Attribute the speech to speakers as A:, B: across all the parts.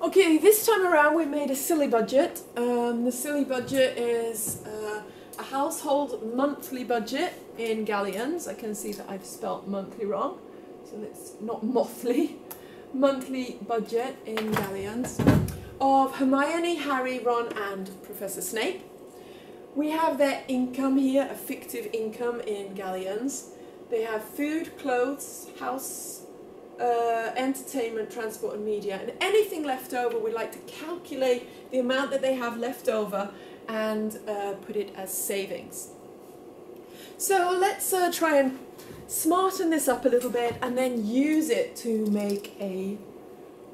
A: Okay, this time around we made a silly budget. The silly budget is a household monthly budget in galleons. I can see that I've spelt monthly wrong, so it's not mothly. Monthly budget in galleons of Hermione, Harry, Ron and Professor Snape. We have their income here, a fictive income in galleons. They have food, clothes, house, entertainment, transport and media, and anything left over we'd like to calculate the amount that they have left over and put it as savings. So let's try and smarten this up a little bit and then use it to make a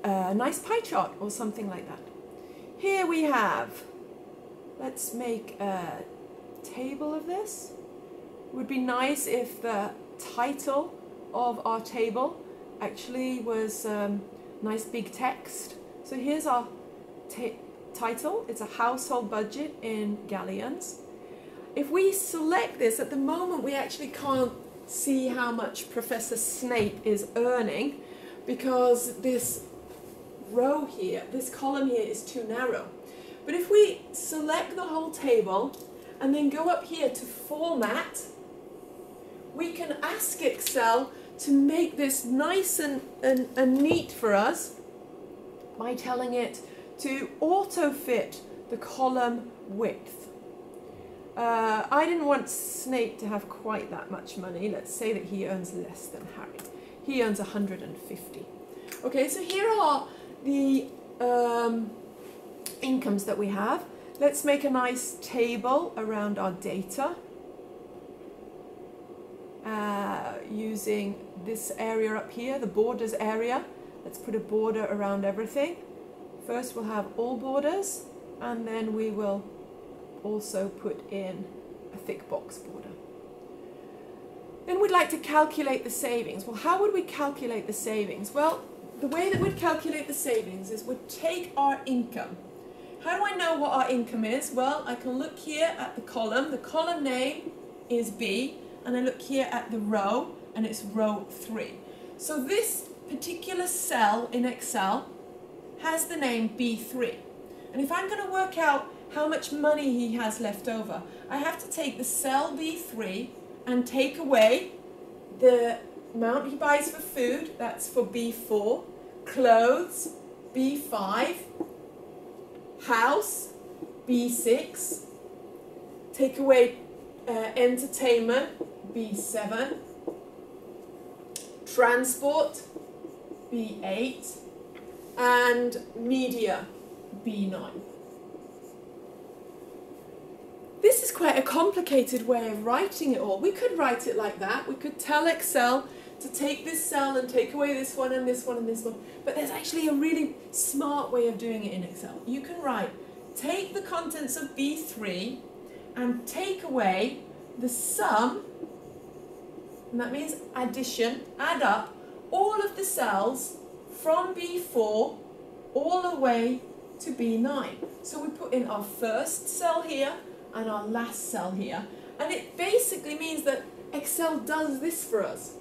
A: nice pie chart or something like that. Here we have, let's make a table of this. It would be nice if the title of our table actually was nice big text. So here's our title. It's a household budget in galleons. If we select this, at the moment we actually can't see how much Professor Snape is earning because this row here, this column here is too narrow. But if we select the whole table and then go up here to format, we can ask Excel to make this nice and neat for us by telling it to auto-fit the column width. I didn't want Snape to have quite that much money. Let's say that he earns less than Harry. He earns 150. Okay, so here are the incomes that we have. Let's make a nice table around our data. Using this area up here, the borders area. Let's put a border around everything. First we'll have all borders, and then we will also put in a thick box border. Then we'd like to calculate the savings. Well, how would we calculate the savings? Well, the way that we'd calculate the savings is we'd take our income. How do I know what our income is? Well, I can look here at the column. The column name is B, and I look here at the row, and it's row 3. So this particular cell in Excel has the name B3. And if I'm going to work out how much money he has left over, I have to take the cell B3 and take away the amount he buys for food, that's for B4, clothes, B5, house, B6, take away entertainment, B7, transport, B8, and media, B9. This is quite a complicated way of writing it all. We could write it like that. We could tell Excel to take this cell and take away this one and this one and this one. But there's actually a really smart way of doing it in Excel. You can write, take the contents of B3 and take away the sum, and that means addition, add up all of the cells from B4 all the way to B9. So we put in our first cell here and our last cell here, and it basically means that Excel does this for us,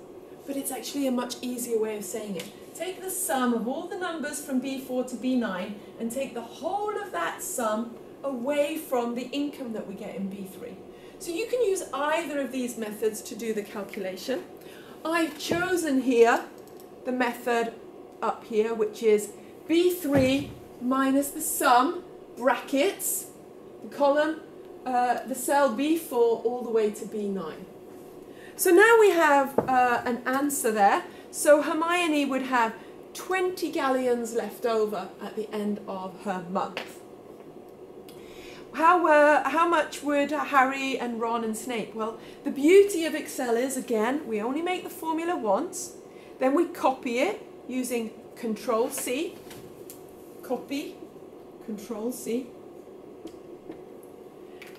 A: but it's actually a much easier way of saying it. Take the sum of all the numbers from B4 to B9 and take the whole of that sum away from the income that we get in B3. So you can use either of these methods to do the calculation. I've chosen here the method up here, which is B3 minus the sum, brackets, the column, the cell B4 all the way to B9. So now we have an answer there. So Hermione would have 20 galleons left over at the end of her month. How much would Harry and Ron and Snape? Well, the beauty of Excel is, again, we only make the formula once, then we copy it using Control-C, copy, Control-C,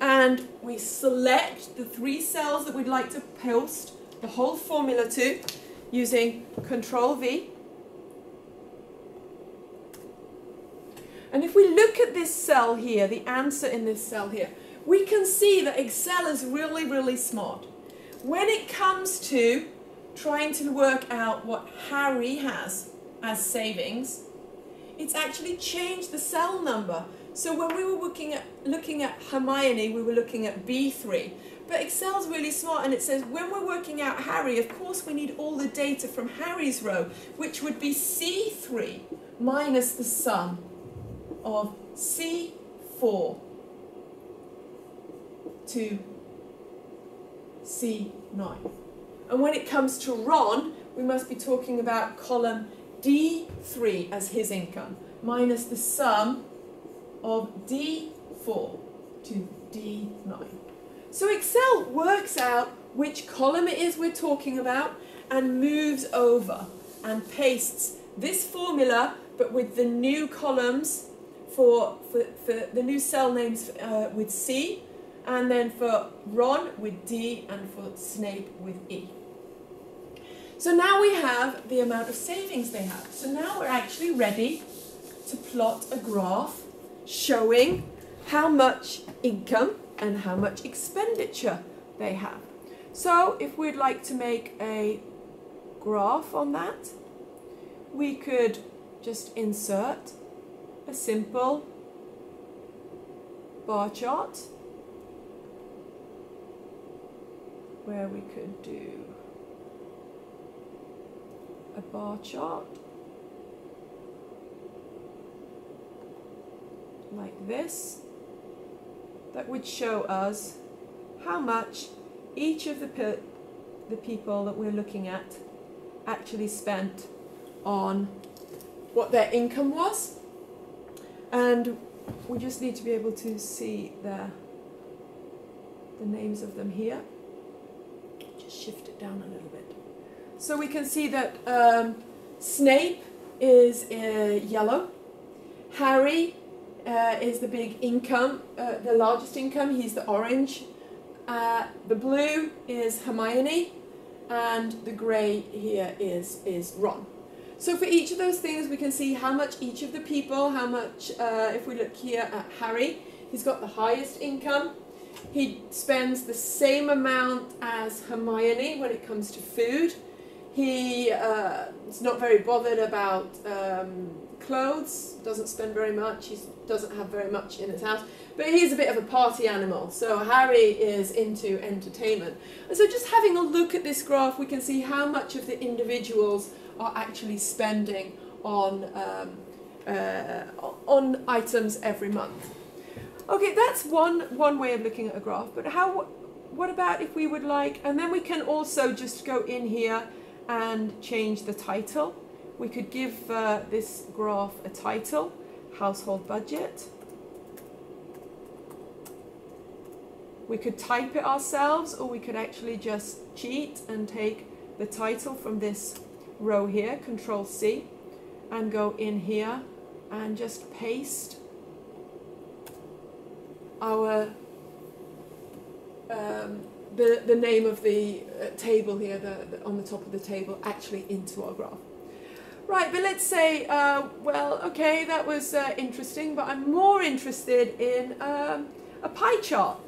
A: and we select the 3 cells that we'd like to post the whole formula to using Control-V. And if we look at this cell here, the answer in this cell here, we can see that Excel is really, really smart. When it comes to trying to work out what Harry has as savings, it's actually changed the cell number. So when we were looking at Hermione, we were looking at B3. But Excel's really smart, and it says when we're working out Harry, of course we need all the data from Harry's row, which would be C3 minus the sum of C4 to C9. And when it comes to Ron, we must be talking about column D3 as his income, minus the sum of D4 to D9. So Excel works out which column it is we're talking about and moves over and pastes this formula, but with the new columns for the new cell names with C, and then for Ron with D, and for Snape with E. So now we have the amount of savings they have. So now we're actually ready to plot a graph showing how much income and how much expenditure they have. So if we'd like to make a graph on that, we could just insert a simple bar chart where we could do a bar chart like this, that would show us how much each of the people that we're looking at actually spent on what their income was. And we just need to be able to see the names of them here. Just shift it down a little bit. So we can see that Snape is yellow. Harry is the big income, the largest income. He's the orange. The blue is Hermione, and the grey here is Ron. So for each of those things, we can see how much each of the people, how much, if we look here at Harry, he's got the highest income. He spends the same amount as Hermione when it comes to food. He is not very bothered about clothes, doesn't spend very much, he doesn't have very much in his house, but he's a bit of a party animal, so Harry is into entertainment. And so just having a look at this graph, we can see how much of the individuals are actually spending on items every month. Okay, that's one way of looking at a graph, but what about if we would like, and then we can also just go in here and change the title. We could give this graph a title, household budget. We could type it ourselves, or we could actually just cheat and take the title from this row here, Control C, and go in here and just paste our the name of the table here, on the top of the table, actually into our graph. Right, but let's say, well, okay, that was interesting, but I'm more interested in a pie chart.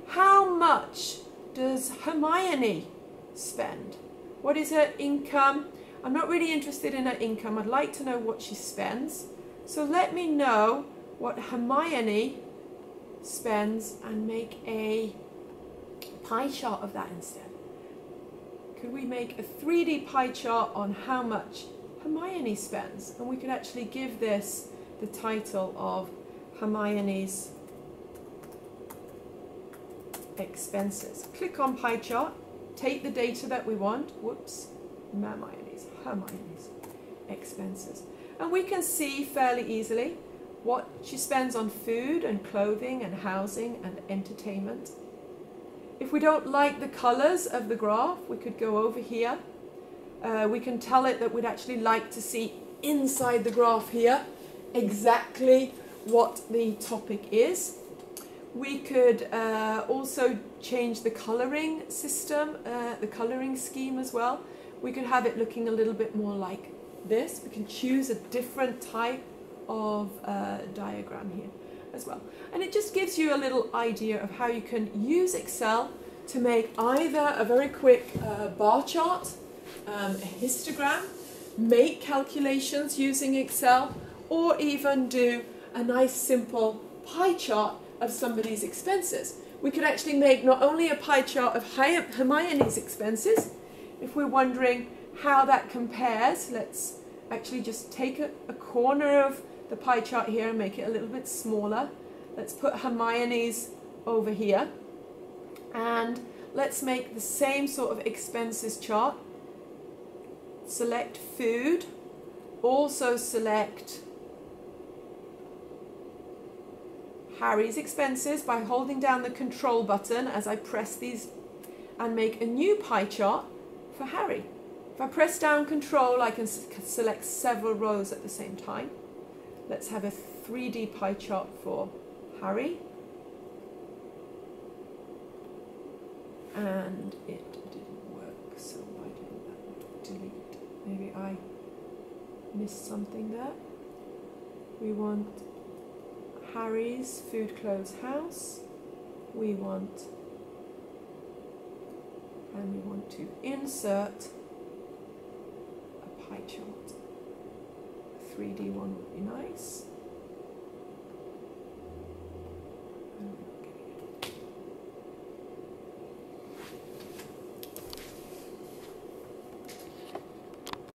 A: How much does Hermione spend? What is her income? I'm not really interested in her income. I'd like to know what she spends. So let me know what Hermione spends and make a pie chart of that instead. Could we make a 3D pie chart on how much Hermione spends? And we could actually give this the title of Hermione's expenses. Click on pie chart, take the data that we want, whoops, Hermione's expenses. And we can see fairly easily what she spends on food and clothing and housing and entertainment. If we don't like the colors of the graph, we could go over here. We can tell it that we'd actually like to see inside the graph here exactly what the topic is. We could also change the coloring system, the coloring scheme as well. We could have it looking a little bit more like this. We can choose a different type of diagram here as well. And it just gives you a little idea of how you can use Excel to make either a very quick bar chart, a histogram, make calculations using Excel, or even do a nice simple pie chart of somebody's expenses. We could actually make not only a pie chart of Hermione's expenses. If we're wondering how that compares, let's actually just take a corner of the pie chart here and make it a little bit smaller. Let's put Hermione's over here, and let's make the same sort of expenses chart. Select food, also select Harry's expenses by holding down the control button as I press these, and make a new pie chart for Harry. If I press down control, I can select several rows at the same time. Let's have a 3D pie chart for Harry. And it didn't work, so why didn't that delete? Maybe I missed something there. We want Harry's food, clothes, house. We want to insert a pie chart. A 3D one would be nice.